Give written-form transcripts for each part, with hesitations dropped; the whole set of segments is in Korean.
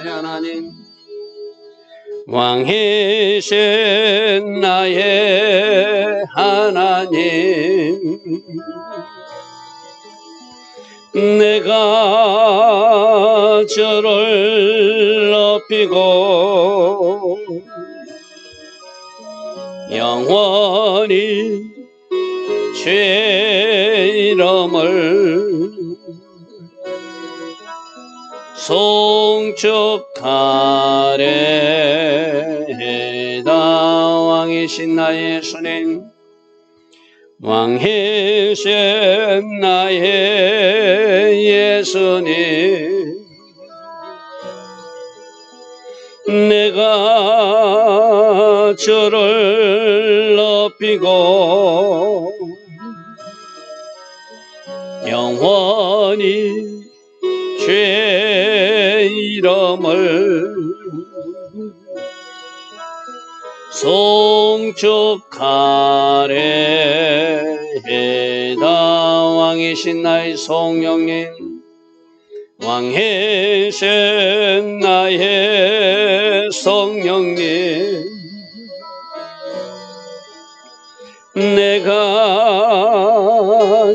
하나님, 왕이신 나의 하나님, 내가 저를 높이고 영원히 주의 이름을 송축하리이다. 왕이신 나의 주님, 왕이신 나의 예수님, 내가 주를 높이고 영원히 주의 이름을 송축하리이다. 왕이신 나의 성령님, 왕이신 나의 성령님, 내가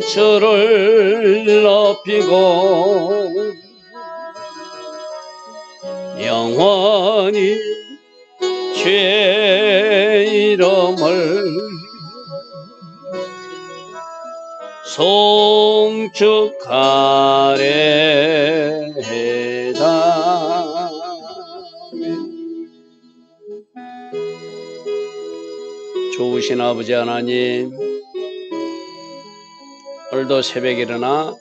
주를 높이고 영원히 주의 이름을 송축하리이다. 좋으신 아버지 하나님, 오늘도 새벽에 일어나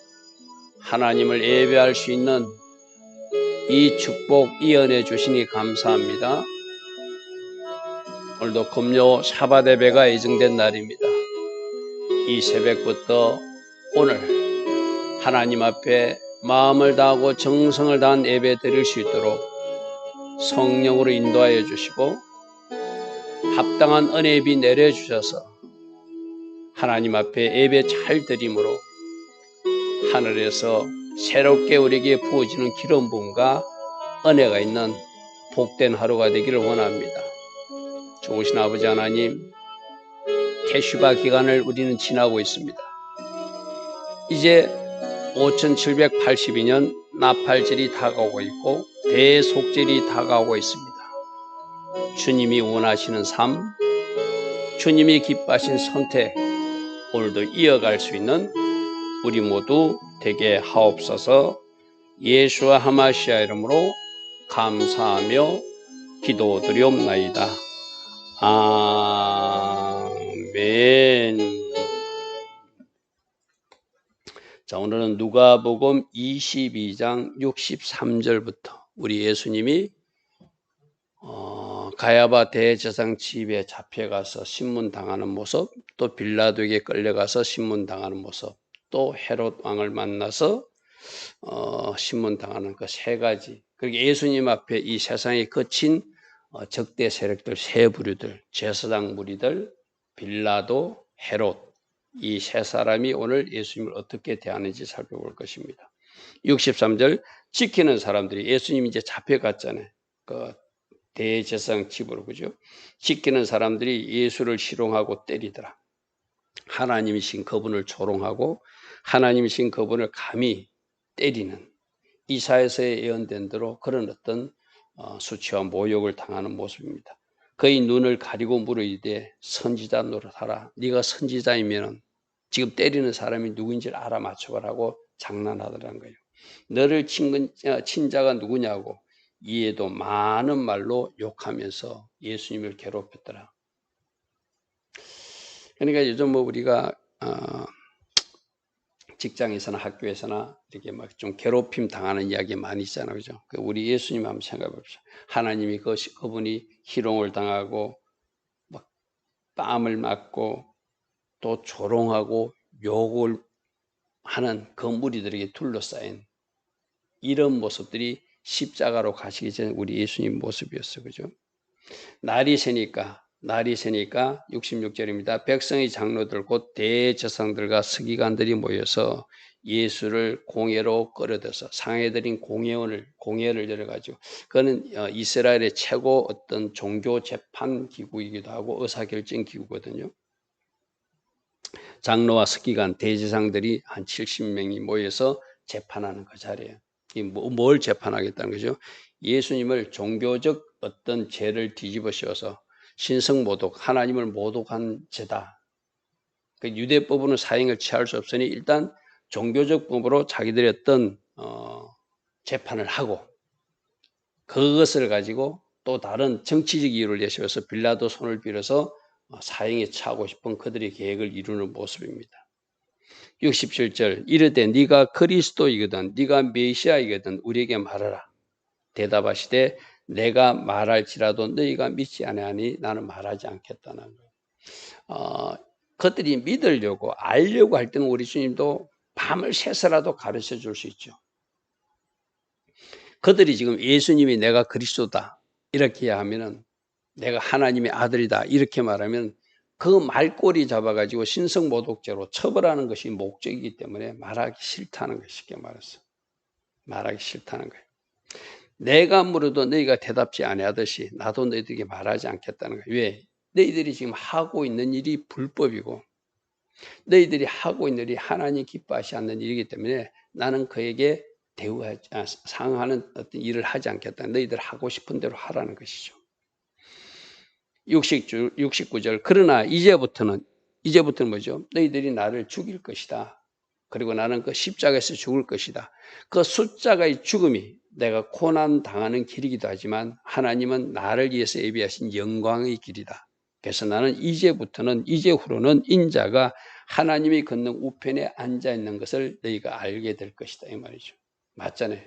하나님을 예배할 수 있는 이 축복, 이 은혜 주시니 감사합니다. 오늘도 금요 사bat 예배가 예정된 날입니다. 이 새벽부터 오늘 하나님 앞에 마음을 다하고 정성을 다한 예배 드릴 수 있도록 성령으로 인도하여 주시고 합당한 은혜의 비 내려주셔서 하나님 앞에 예배 잘 드림으로 하늘에서 새롭게 우리에게 부어지는 기름 부음과 은혜가 있는 복된 하루가 되기를 원합니다. 좋으신 아버지 하나님, 테슈바 기간을 우리는 지나고 있습니다. 이제 5782년 나팔절이 다가오고 있고 대속절이 다가오고 있습니다. 주님이 원하시는 삶, 주님이 기뻐하신 선택, 오늘도 이어갈 수 있는 우리 모두 되게 하옵소서. 예수와 하마시아 이름으로 감사하며 기도드리옵나이다. 아멘. 자, 오늘은 누가복음 22장 63절부터 우리 예수님이 가야바 대제사장 집에 잡혀가서 신문당하는 모습, 또 빌라도에게 끌려가서 신문당하는 모습, 또 헤롯 왕을 만나서 신문당하는 그 세 가지, 그리고 예수님 앞에 이 세상에 거친 적대 세력들, 세 부류들, 제사장 무리들, 빌라도, 헤롯, 이 세 사람이 오늘 예수님을 어떻게 대하는지 살펴볼 것입니다. 63절, 지키는 사람들이, 예수님이 이제 잡혀갔잖아요. 그 대제사장 집으로, 그죠? 지키는 사람들이 예수를 희롱하고 때리더라. 하나님이신 그분을 조롱하고 하나님이신 그분을 감히 때리는, 이사야서에 예언된 대로 그런 어떤 수치와 모욕을 당하는 모습입니다. 그의 눈을 가리고 물으이되 선지자 노릇하라. 네가 선지자이면 지금 때리는 사람이 누구인지를 알아맞혀보라고 장난하더라는 거예요. 너를 친 자가 누구냐고 이에도 많은 말로 욕하면서 예수님을 괴롭혔더라. 그러니까 요즘 뭐 우리가 직장에서나 학교에서나 이렇게 막 좀 괴롭힘 당하는 이야기 많이 있잖아요, 그죠? 우리 예수님 한번 생각해 봅시다. 하나님이 그분이 희롱을 당하고 막 뺨을 맞고 또 조롱하고 욕을 하는 그 무리들에게 둘러싸인 이런 모습들이 십자가로 가시기 전 우리 예수님 모습이었어요, 그죠? 날이 새니까 66절입니다. 백성의 장로들 곧 대제사장들과 서기관들이 모여서 예수를 공회로 끌어들여서 상해드린 공회를 열어가지고 그거는 이스라엘의 최고 어떤 종교 재판 기구이기도 하고 의사결정 기구거든요. 장로와 서기관, 대제사장들이 한 70명이 모여서 재판하는 그 자리예요. 뭘 재판하겠다는 거죠? 예수님을 종교적 어떤 죄를 뒤집어 씌워서 신성모독, 하나님을 모독한 죄다. 그 유대법으로는 사형을 취할 수 없으니 일단 종교적 법으로 자기들의 어떤 재판을 하고 그것을 가지고 또 다른 정치적 이유를 내세워서 빌라도 손을 빌어서 사형에 처하고 싶은 그들의 계획을 이루는 모습입니다. 67절 이르되 네가 그리스도이거든 네가 메시아이거든 우리에게 말하라. 대답하시되 내가 말할지라도 너희가 믿지 아니하니 나는 말하지 않겠다는 거예요. 그들이 믿으려고 알려고 할 때는 우리 주님도 밤을 새서라도 가르쳐 줄 수 있죠. 그들이 지금 예수님이 내가 그리스도다 이렇게 하면은 내가 하나님의 아들이다 이렇게 말하면 그 말꼬리 잡아가지고 신성모독죄로 처벌하는 것이 목적이기 때문에 말하기 싫다는 거예요. 쉽게 말해서 말하기 싫다는 거예요. 내가 물어도 너희가 대답지 아니하듯이 나도 너희들에게 말하지 않겠다는 거예요. 왜? 너희들이 지금 하고 있는 일이 불법이고 너희들이 하고 있는 일이 하나님 기뻐하지 않는 일이기 때문에 나는 그에게 상하는 어떤 일을 하지 않겠다. 너희들 하고 싶은 대로 하라는 것이죠. 69절 그러나 이제부터는 뭐죠? 너희들이 나를 죽일 것이다. 그리고 나는 그 십자가에서 죽을 것이다. 그 숫자가의 죽음이 내가 고난 당하는 길이기도 하지만 하나님은 나를 위해서 예비하신 영광의 길이다. 그래서 나는 이제후로는 인자가 하나님이 걷는 우편에 앉아 있는 것을 너희가 알게 될 것이다 이 말이죠. 맞잖아요.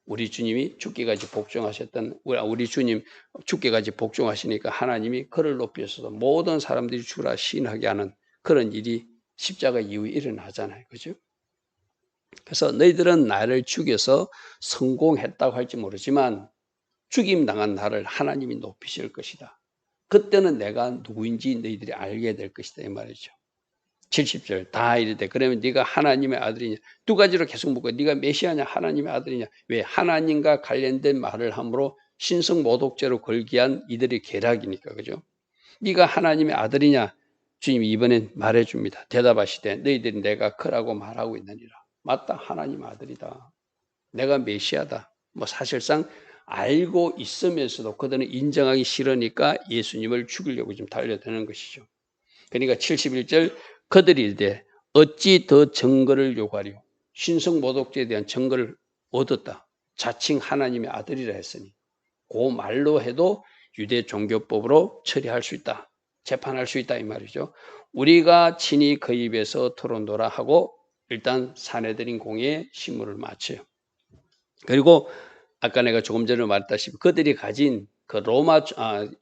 우리 주님이 죽기까지 복종하셨던 우리 주님 죽기까지 복종하시니까 하나님이 그를 높이셔서 모든 사람들이 주라 시인하게 하는 그런 일이 십자가 이후에 일어나잖아요. 그죠? 그래서 너희들은 나를 죽여서 성공했다고 할지 모르지만 죽임 당한 나를 하나님이 높이실 것이다. 그때는 내가 누구인지 너희들이 알게 될 것이다 이 말이죠. 70절 다 이르되 그러면 네가 하나님의 아들이냐 두 가지로 계속 묻고 네가 메시아냐 하나님의 아들이냐 왜 하나님과 관련된 말을 함으로 신성모독죄로 걸기한 이들의 계략이니까 그죠? 네가 하나님의 아들이냐 주님이 이번엔 말해줍니다. 대답하시되 너희들이 내가 그라고 말하고 있느니라. 맞다 하나님의 아들이다. 내가 메시아다. 뭐 사실상 알고 있으면서도 그들은 인정하기 싫으니까 예수님을 죽이려고 좀 달려드는 것이죠. 그러니까 71절 그들이 이르되 어찌 더 증거를 요구하리요. 신성모독죄에 대한 증거를 얻었다. 자칭 하나님의 아들이라 했으니 그 말로 해도 유대 종교법으로 처리할 수 있다. 재판할 수 있다 이 말이죠. 우리가 친히 그 입에서 토론도라 하고 일단 사내들인 공회에 신문을 마쳐요. 그리고 아까 내가 조금 전에 말했다시피 그들이 가진 그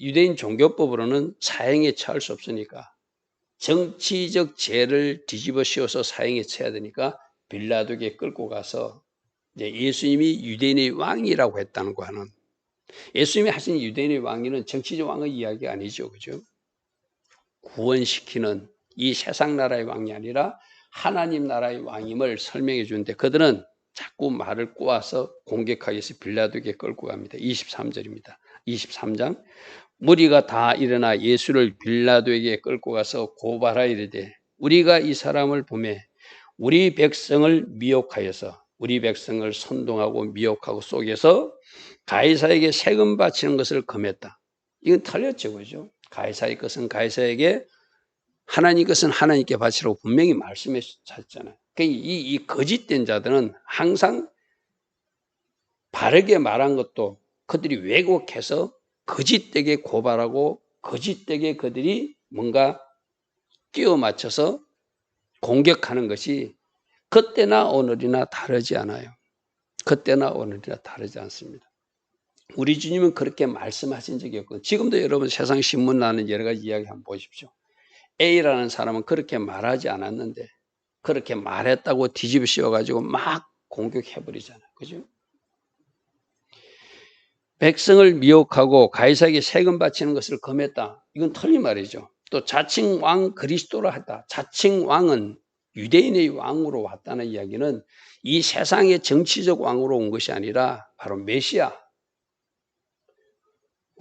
유대인 종교법으로는 사형에 처할 수 없으니까 정치적 죄를 뒤집어 씌워서 사형에 처해야 되니까 빌라도에게 끌고 가서 이제 예수님이 유대인의 왕이라고 했다는 거는 예수님이 하신 유대인의 왕위는 정치적 왕의 이야기가 아니죠. 그죠? 구원시키는 이 세상 나라의 왕이 아니라 하나님 나라의 왕임을 설명해 주는데 그들은 자꾸 말을 꼬아서 공격하기 위해서 빌라도에게 끌고 갑니다. 23절입니다. 23장 무리가 다 일어나 예수를 빌라도에게 끌고 가서 고발하여 이르되 우리가 이 사람을 보매 우리 백성을 미혹하여서 우리 백성을 선동하고 미혹하고 속여서 가이사에게 세금 바치는 것을 금했다. 이건 틀렸죠. 그죠? 가이사의 것은 가이사에게 하나님 것은 하나님께 바치라고 분명히 말씀하셨잖아요. 이 거짓된 자들은 항상 바르게 말한 것도 그들이 왜곡해서 거짓되게 고발하고 거짓되게 그들이 뭔가 끼워 맞춰서 공격하는 것이 그때나 오늘이나 다르지 않아요. 그때나 오늘이나 다르지 않습니다. 우리 주님은 그렇게 말씀하신 적이 없고 지금도 여러분 세상 신문 나는 여러 가지 이야기 한번 보십시오. A라는 사람은 그렇게 말하지 않았는데 그렇게 말했다고 뒤집어 씌워가지고 막 공격해버리잖아요. 그죠? 백성을 미혹하고 가이사에게 세금 바치는 것을 금했다. 이건 틀린 말이죠. 또 자칭 왕 그리스도라 했다. 자칭 왕은 유대인의 왕으로 왔다는 이야기는 이 세상의 정치적 왕으로 온 것이 아니라 바로 메시아,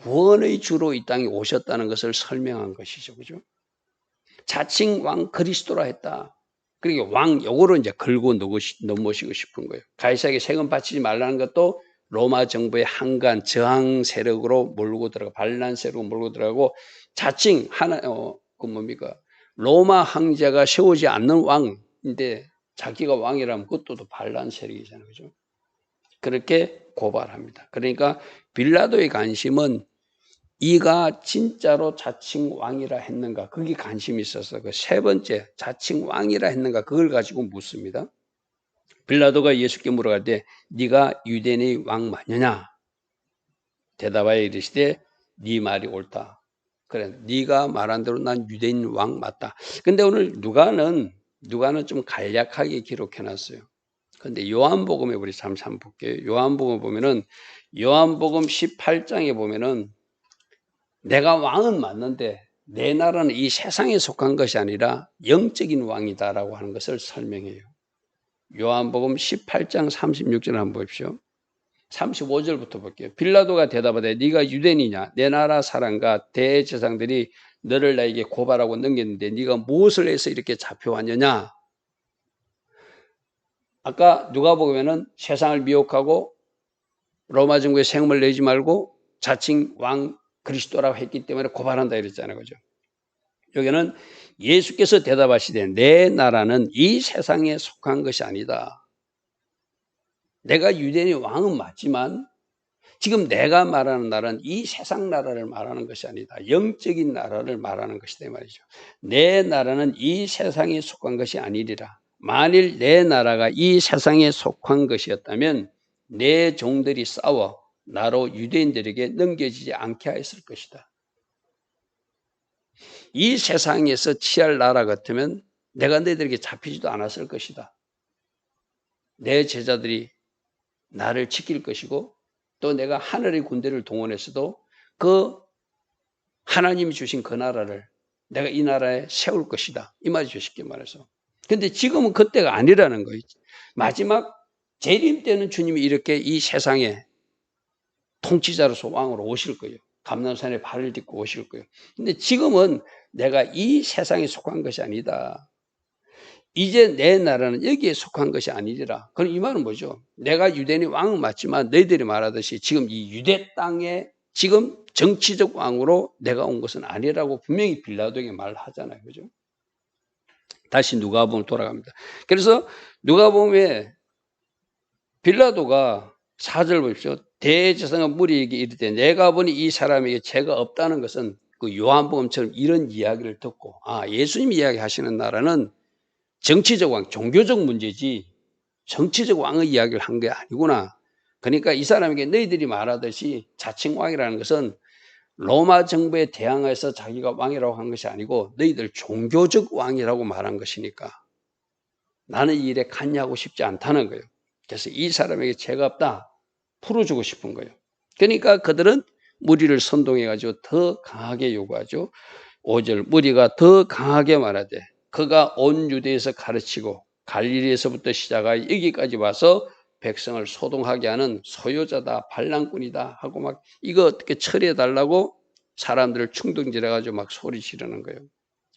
구원의 주로 이 땅에 오셨다는 것을 설명한 것이죠. 그죠? 자칭 왕 그리스도라 했다. 그러니까 왕 요거로 이제 걸고 넘으시고 싶은 거예요. 가이사에게 세금 바치지 말라는 것도 로마 정부의 한간 저항 세력으로 몰고 들어가 반란 세력으로 몰고 들어가고 자칭 그 뭡니까? 로마 황제가 세우지 않는 왕인데 자기가 왕이라면 그것도 또 반란 세력이잖아요. 그죠? 그렇게 고발합니다. 그러니까 빌라도의 관심은 이가 진짜로 자칭 왕이라 했는가? 그게 관심이 있어서 그 세 번째 자칭 왕이라 했는가? 그걸 가지고 묻습니다. 빌라도가 예수께 물어갈 때 네가 유대인의 왕 맞느냐? 대답하여 이르시되 네 말이 옳다. 그래, 네가 말한 대로 난 유대인 왕 맞다. 근데 오늘 누가는 좀 간략하게 기록해놨어요. 근데 요한복음에 우리 잠시 볼게요. 요한복음 보면은 요한복음 18장에 보면은 내가 왕은 맞는데 내 나라는 이 세상에 속한 것이 아니라 영적인 왕이다라고 하는 것을 설명해요. 요한복음 18장 36절 한번 보십시오. 35절부터 볼게요. 빌라도가 대답하되 네가 유대인이냐? 내 나라 사람과 대제사장들이 너를 나에게 고발하고 넘겼는데 네가 무엇을 해서 이렇게 잡혀왔느냐? 아까 누가복음에는 세상을 미혹하고 로마 정부에 세금을 내지 말고 자칭 왕 그리스도라고 했기 때문에 고발한다 이랬잖아요. 그죠? 여기는 예수께서 대답하시되 내 나라는 이 세상에 속한 것이 아니다. 내가 유대인의 왕은 맞지만 지금 내가 말하는 나라는 이 세상 나라를 말하는 것이 아니다. 영적인 나라를 말하는 것이다 말이죠. 내 나라는 이 세상에 속한 것이 아니리라. 만일 내 나라가 이 세상에 속한 것이었다면 내 종들이 싸워 나로 유대인들에게 넘겨지지 않게 하였을 것이다. 이 세상에서 취할 나라 같으면 내가 너희들에게 잡히지도 않았을 것이다. 내 제자들이 나를 지킬 것이고 또 내가 하늘의 군대를 동원해서도 그 하나님이 주신 그 나라를 내가 이 나라에 세울 것이다. 이 말이죠. 쉽게 말해서. 근데 지금은 그때가 아니라는 거예요. 마지막 재림 때는 주님이 이렇게 이 세상에 통치자로서 왕으로 오실 거예요. 감람산에 발을 딛고 오실 거예요. 근데 지금은 내가 이 세상에 속한 것이 아니다. 이제 내 나라는 여기에 속한 것이 아니리라. 그럼 이 말은 뭐죠? 내가 유대인의 왕은 맞지만 너희들이 말하듯이 지금 이 유대 땅에 지금 정치적 왕으로 내가 온 것은 아니라고 분명히 빌라도에게 말하잖아요. 그죠? 다시 누가복음 돌아갑니다. 그래서 누가복음에 빌라도가 4절 보십시오. 대제사장과 무리에게 이르되 내가 보니 이 사람에게 죄가 없다는 것은 그 요한복음처럼 이런 이야기를 듣고 예수님이 이야기하시는 나라는 정치적 왕, 종교적 문제지 정치적 왕의 이야기를 한 게 아니구나. 그러니까 이 사람에게 너희들이 말하듯이 자칭 왕이라는 것은 로마 정부에 대항해서 자기가 왕이라고 한 것이 아니고 너희들 종교적 왕이라고 말한 것이니까 나는 이 일에 관여하고 싶지 않다는 거예요. 그래서 이 사람에게 죄가 없다. 풀어주고 싶은 거예요. 그러니까 그들은 무리를 선동해가지고 더 강하게 요구하죠. 5절 무리가 더 강하게 말하되 그가 온 유대에서 가르치고 갈릴리에서부터 시작하여 여기까지 와서 백성을 소동하게 하는 소요자다 반란꾼이다 하고 막 이거 어떻게 처리해달라고 사람들을 충동질해가지고 막 소리 지르는 거예요.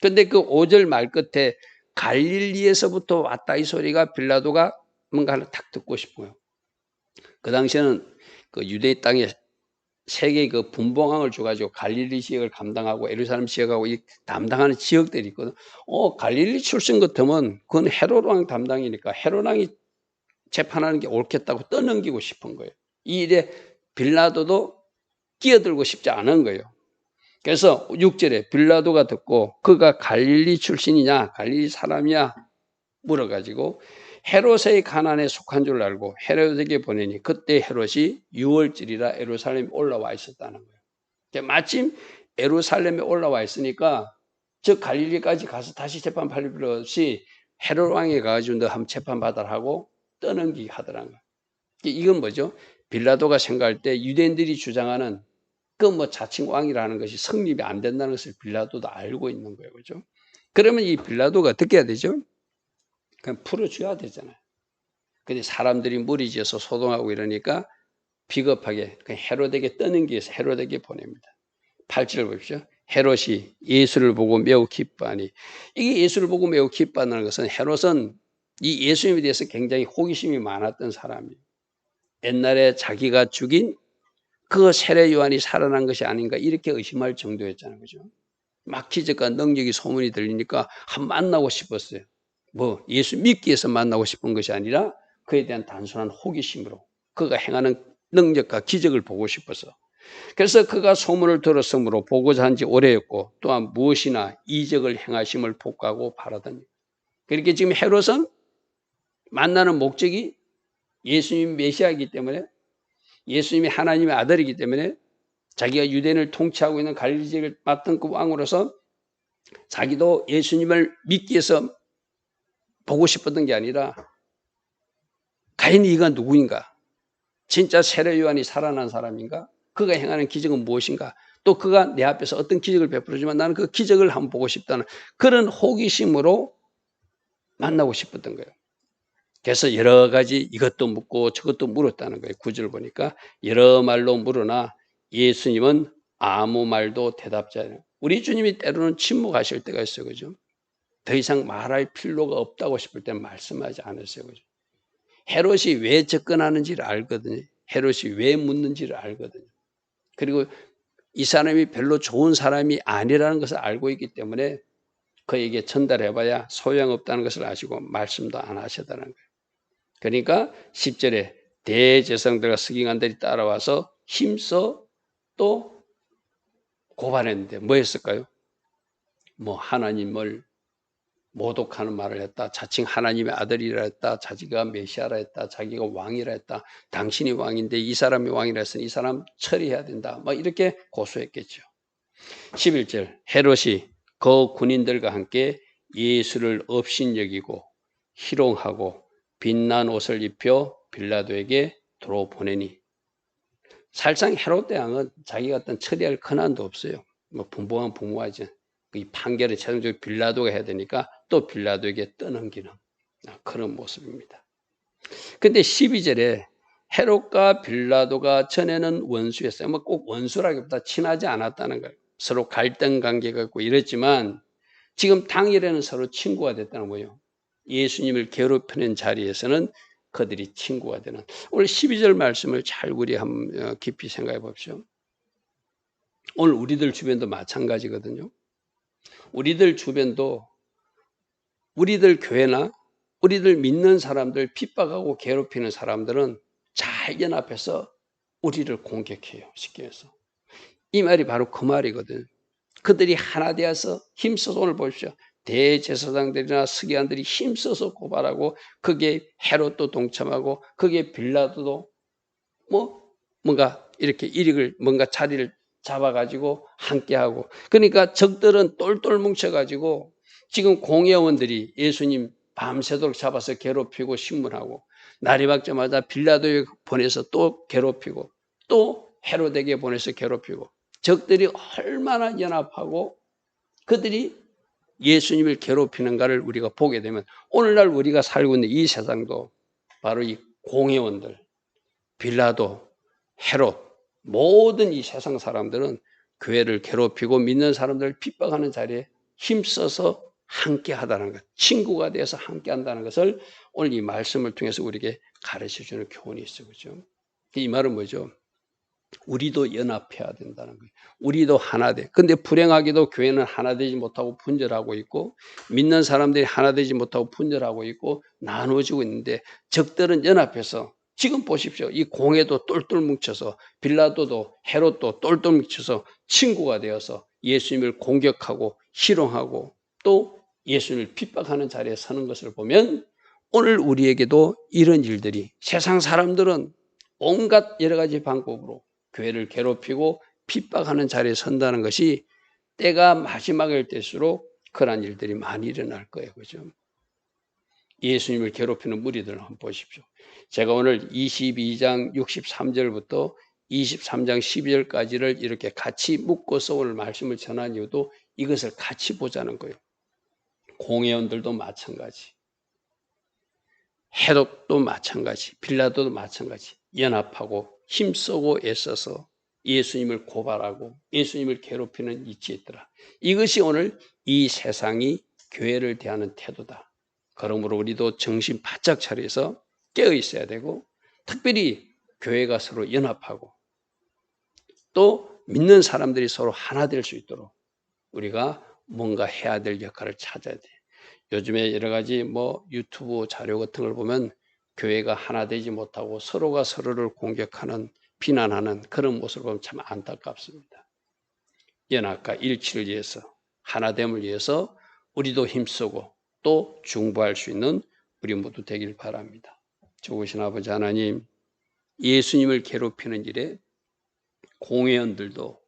근데 그 5절 말 끝에 갈릴리에서부터 왔다 이 소리가 빌라도가 뭔가 하나 탁 듣고 싶어요. 그 당시에는 그 유대 땅에 세 개의 그 분봉왕을 줘가지고 갈릴리 지역을 감당하고 예루살렘 지역하고 이 담당하는 지역들이 있거든. 갈릴리 출신 같으면 그건 헤롯 왕 담당이니까 헤롯 왕이 재판하는 게 옳겠다고 떠넘기고 싶은 거예요. 이 일에 빌라도도 끼어들고 싶지 않은 거예요. 그래서 6절에 빌라도가 듣고 그가 갈릴리 출신이냐 갈릴리 사람이야 물어가지고 헤롯의 가난에 속한 줄 알고 헤롯에게 보내니 그때 헤롯이 6월절이라 예루살렘에 올라와 있었다는 거예요. 마침 예루살렘에 올라와 있으니까 저 갈릴리까지 가서 다시 재판 받을 필요 없이 헤롯 왕에 가가지고 너 한번 재판 받아라 하고 떠넘기게 하더라는 거예요. 이건 뭐죠? 빌라도가 생각할 때 유대인들이 주장하는 그 뭐 자칭 왕이라는 것이 성립이 안 된다는 것을 빌라도도 알고 있는 거예요. 그죠? 그러면 이 빌라도가 어떻게 해야 되죠? 그냥 풀어줘야 되잖아요. 근데 사람들이 무리지어서 소동하고 이러니까 비겁하게 헤롯에게 떠넘겨서 헤롯에게 보냅니다. 8절 보십시오. 헤롯이 예수를 보고 매우 기뻐하니, 이게 예수를 보고 매우 기뻐한다는 것은 헤롯은 이 예수님에 대해서 굉장히 호기심이 많았던 사람이에요. 옛날에 자기가 죽인 그 세례 요한이 살아난 것이 아닌가 이렇게 의심할 정도였잖아요. 그죠? 막 기적과 능력이 소문이 들리니까 한 만나고 싶었어요. 뭐 예수 믿기 위해서 만나고 싶은 것이 아니라 그에 대한 단순한 호기심으로 그가 행하는 능력과 기적을 보고 싶어서. 그래서 그가 소문을 들었으므로 보고자 한 지 오래였고 또한 무엇이나 이적을 행하심을 복하고 바라더니. 그렇게 지금 헤롯은 만나는 목적이 예수님 메시아이기 때문에, 예수님이 하나님의 아들이기 때문에, 자기가 유대인을 통치하고 있는 갈릴리 지역을 맡은 그 왕으로서 자기도 예수님을 믿기 위해서 보고 싶었던 게 아니라 과연 이가 누구인가? 진짜 세례 요한이 살아난 사람인가? 그가 행하는 기적은 무엇인가? 또 그가 내 앞에서 어떤 기적을 베풀어주면 나는 그 기적을 한번 보고 싶다는 그런 호기심으로 만나고 싶었던 거예요. 그래서 여러 가지 이것도 묻고 저것도 물었다는 거예요. 9절 보니까 여러 말로 물으나 예수님은 아무 말도 대답지 않아요. 우리 주님이 때로는 침묵하실 때가 있어요. 그죠? 더 이상 말할 필요가 없다고 싶을 때는 말씀하지 않으세요. 그죠? 헤롯이 왜 접근하는지를 알거든요. 헤롯이 왜 묻는지를 알거든요. 그리고 이 사람이 별로 좋은 사람이 아니라는 것을 알고 있기 때문에 그에게 전달해봐야 소용없다는 것을 아시고 말씀도 안 하시다는 거예요. 그러니까 10절에 대제사장들과 서기관들이 따라와서 힘써 또 고발했는데 뭐 했을까요? 뭐 하나님을 모독하는 말을 했다. 자칭 하나님의 아들이라 했다. 자기가 메시아라 했다. 자기가 왕이라 했다. 당신이 왕인데 이 사람이 왕이라 했으니 이 사람 처리해야 된다. 막 이렇게 고소했겠죠. 11절 헤롯이 그 군인들과 함께 예수를 업신여기고 희롱하고 빛난 옷을 입혀 빌라도에게 도로 보내니. 사실상 헤롯 대왕은 자기가 어떤 처리할 권한도 없어요. 뭐 분봉한 부모하지. 이 판결을 최종적으로 빌라도가 해야 되니까 또 빌라도에게 떠넘기는 그런 모습입니다. 근데 12절에 헤롯과 빌라도가 전에는 원수였어요. 뭐 꼭 원수라기보다 친하지 않았다는 거예요. 서로 갈등 관계가 있고 이랬지만 지금 당일에는 서로 친구가 됐다는 거예요. 예수님을 괴롭히는 자리에서는 그들이 친구가 되는. 오늘 12절 말씀을 잘 우리 한번 깊이 생각해 봅시오. 오늘 우리들 주변도 마찬가지거든요. 우리들 주변도 우리들 교회나 우리들 믿는 사람들 핍박하고 괴롭히는 사람들은 잘 연합해서 우리를 공격해요. 쉽게 해서. 이 말이 바로 그 말이거든. 그들이 하나 되어서 힘써서 오늘 보십시오. 대제사장들이나 서기관들이 힘써서 고발하고 그게 헤롯도 동참하고 그게 빌라도도 뭔가 이렇게 일익을 뭔가 자리를 잡아가지고 함께하고 그러니까 적들은 똘똘 뭉쳐가지고 지금 공회원들이 예수님 밤새도록 잡아서 괴롭히고 신문하고 날이 밝자마자 빌라도에 보내서 또 괴롭히고 또 헤롯에게 보내서 괴롭히고 적들이 얼마나 연합하고 그들이 예수님을 괴롭히는가를 우리가 보게 되면 오늘날 우리가 살고 있는 이 세상도 바로 이 공회원들 빌라도 헤롯 모든 이 세상 사람들은 교회를 괴롭히고 믿는 사람들을 핍박하는 자리에 힘써서 함께 하다는 것, 친구가 되어서 함께 한다는 것을 오늘 이 말씀을 통해서 우리에게 가르쳐주는 교훈이 있어요. 그렇죠? 이 말은 뭐죠? 우리도 연합해야 된다는 거예요. 우리도 하나 돼. 근데 불행하게도 교회는 하나 되지 못하고 분절하고 있고 믿는 사람들이 하나 되지 못하고 분절하고 있고 나누어지고 있는데 적들은 연합해서 지금 보십시오. 이 공회도 똘똘 뭉쳐서 빌라도도 헤롯도 똘똘 뭉쳐서 친구가 되어서 예수님을 공격하고 희롱하고 또 예수님을 핍박하는 자리에 서는 것을 보면 오늘 우리에게도 이런 일들이 세상 사람들은 온갖 여러 가지 방법으로 교회를 괴롭히고 핍박하는 자리에 선다는 것이 때가 마지막일 때일수록 그러한 일들이 많이 일어날 거예요. 그죠? 예수님을 괴롭히는 무리들을 한번 보십시오. 제가 오늘 22장 63절부터 23장 12절까지를 이렇게 같이 묶어서 오늘 말씀을 전한 이유도 이것을 같이 보자는 거예요. 공회원들도 마찬가지. 헤롯도 마찬가지, 빌라도도 마찬가지 연합하고 힘쓰고 애써서 예수님을 고발하고 예수님을 괴롭히는 이치에 있더라. 이것이 오늘 이 세상이 교회를 대하는 태도다. 그러므로 우리도 정신 바짝 차려서 깨어 있어야 되고, 특별히 교회가 서로 연합하고 또 믿는 사람들이 서로 하나 될 수 있도록 우리가 뭔가 해야 될 역할을 찾아야 돼. 요즘에 여러 가지 유튜브 자료 같은 걸 보면 교회가 하나 되지 못하고 서로가 서로를 공격하는, 비난하는 그런 모습을 보면 참 안타깝습니다. 연합과 일치를 위해서, 하나됨을 위해서 우리도 힘쓰고 또 중보할 수 있는 우리 모두 되길 바랍니다. 좋으신 아버지 하나님, 예수님을 괴롭히는 일에 공회원들도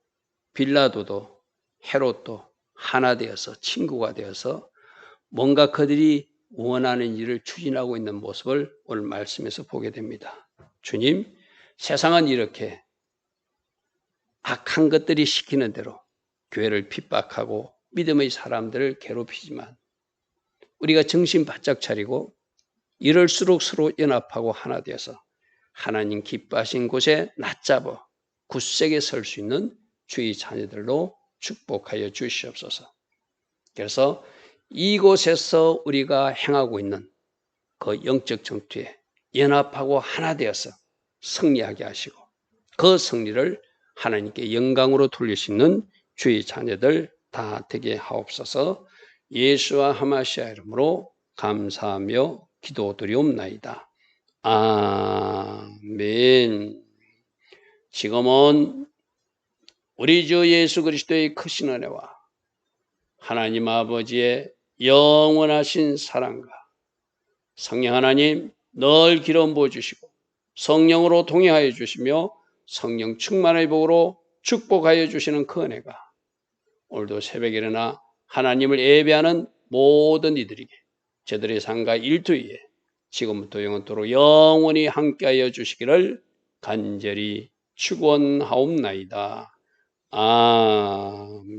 빌라도도 헤롯도 하나 되어서 친구가 되어서 뭔가 그들이 원하는 일을 추진하고 있는 모습을 오늘 말씀에서 보게 됩니다. 주님, 세상은 이렇게 악한 것들이 시키는 대로 교회를 핍박하고 믿음의 사람들을 괴롭히지만 우리가 정신 바짝 차리고 이럴수록 서로 연합하고 하나 되어서 하나님 기뻐하신 곳에 낮잡아 굳세게 설 수 있는 주의 자녀들로 축복하여 주시옵소서. 그래서 이곳에서 우리가 행하고 있는 그 영적 전투에 연합하고 하나 되어서 승리하게 하시고 그 승리를 하나님께 영광으로 돌릴 수 있는 주의 자녀들 다 되게 하옵소서. 예수와 하마시아 이름으로 감사하며 기도드리옵나이다. 아멘. 지금은 우리 주 예수 그리스도의 크신 은혜와 하나님 아버지의 영원하신 사랑과 성령 하나님 늘 기름 부어주시고 성령으로 동행하여 주시며 성령 충만의 복으로 축복하여 주시는 그 은혜가 오늘도 새벽에 일어나 하나님을 예배하는 모든 이들에게 저들의 삶과 일터에 지금부터 영원토록 영원히 함께하여 주시기를 간절히 축원하옵나이다. 아멘.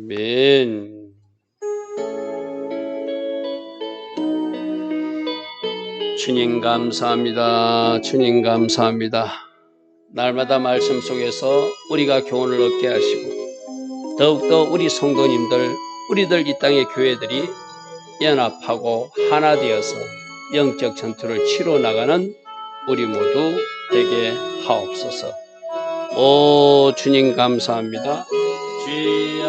주님 감사합니다. 주님 감사합니다. 날마다 말씀 속에서 우리가 교훈을 얻게 하시고 더욱더 우리 성도님들, 우리들 이 땅의 교회들이 연합하고 하나 되어서 영적 전투를 치러 나가는 우리 모두 되게 하옵소서. 오 주님 감사합니다. 주의